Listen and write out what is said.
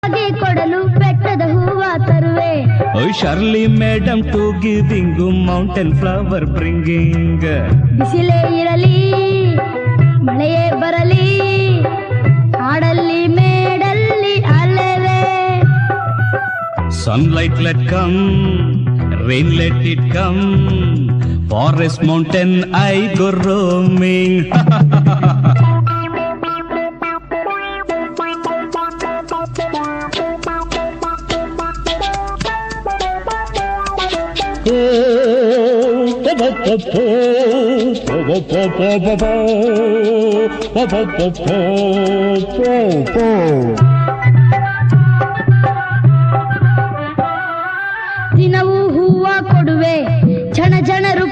ಗಿಫ್ಟಾಗಿ ಕೊಡಲು ಬೆಟ್ಟದ ಹೂವ ತರುವೆ. Shirley madam to giving mountain flower bringing. ಬಿಸಿಲೇ ಇರಲಿ ಮಳೆಯೇ ಬರಲಿ ಕಾಡಲ್ಲಿ ಮೇಡಲ್ಲಿ ಅಲೆವೆ. Sunlight let come rain let it come forest mountain I go roaming. ದಿನವೂ ಹೂವ ಕೊಡುವೆ, ಜನ ಜನರು